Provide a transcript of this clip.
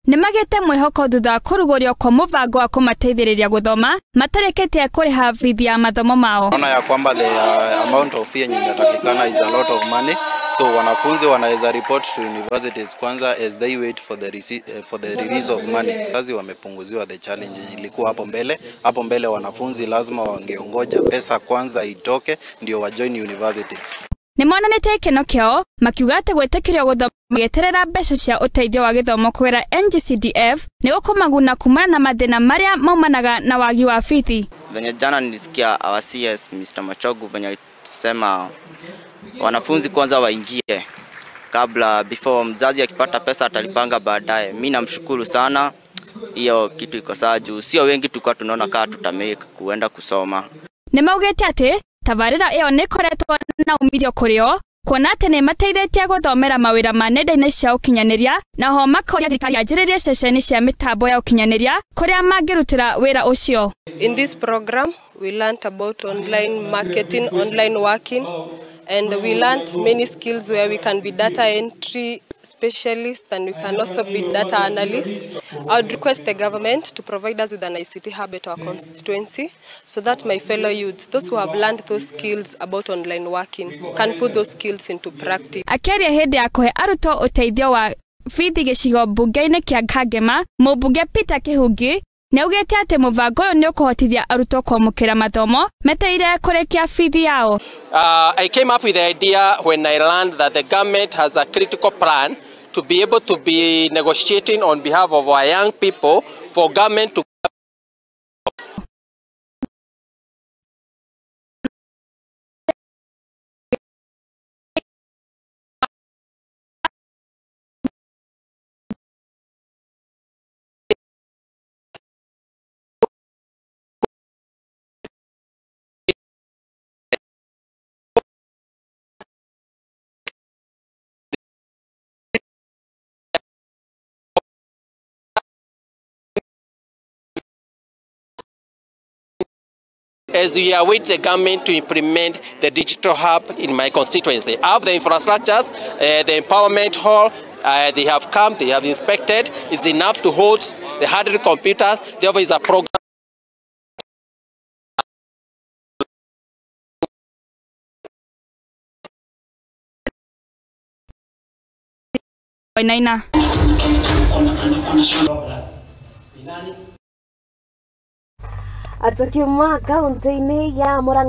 nimagete mwihoko thutha kurugurio kwa mubango wa kumateithĩrĩria guthoma matarekete kuriha bithi ya mathomo mao. Naona ya kwamba the amount of fee yenye inatakikana is a lot of money, so wanafunzi wanaweza report to universities kwanza as they wait for the release of money. Kazi wamepunguziwa the challenge ilikuwa hapo mbele. Hapo mbele wanafunzi lazima wangeongoja pesa kwanza itoke ndio wa join university. Nimonanite ikeno kiao makiuga ati gwitikirio guthoma magieterera mbeca cia uteithio wa githomo kugera NGCDF ni gukomaguna kumana na mathina maria maumanaga na wagi wa bithi. Venye jana nilisikia our CS Mr. Machogu venye alisema wanafunzi kwanza waingie kabla before mzazi akipata pesa atalipanga baadaye. Mimi namshukuru sana, hiyo kitu iko sawa juu sio wengi tulikuwa tunaona kama tutamake kuenda kusoma. Nimaugete ati tabarira iyo nikoretwo na umirio kurio kuona ati ni mateithĩtie guthomera mawira ma nenda-inĩ cia ũkinyanĩria na ho makoria thirikari yanjĩrĩrie ceceni cia mitambo ya ũkinyanĩria kuria mangĩrutĩra wĩra ũcio. In this program we learned about online marketing, online working, and we learned many skills where we can be data entry specialist and we can also be data analyst. I would request the government to provide us with an ICT hub at our constituency so that my fellow youths, those who have learned those skills about online working, can put those skills into practice. Akiaria hindi ya kuhe arutwo uteithio wa bithi gicigo mbunge-inĩ kĩa Kangema, mũmbunge Peter Kĩhungi Neugete ati mubango uyu ni ukuhotithia arutwo kwamukira mathomo meteire kurekia bithi yao. I came up with the idea when I learned that the government has a critical plan to be able to be negotiating on behalf of our young people for government to as we await the government to implement the digital hub in my constituency. I have the infrastructures, the empowerment hall, they have come, they have inspected. It's enough to host the 100 computers. Therefore, is a program. Atokima kaunti-inĩ ya MURANG'A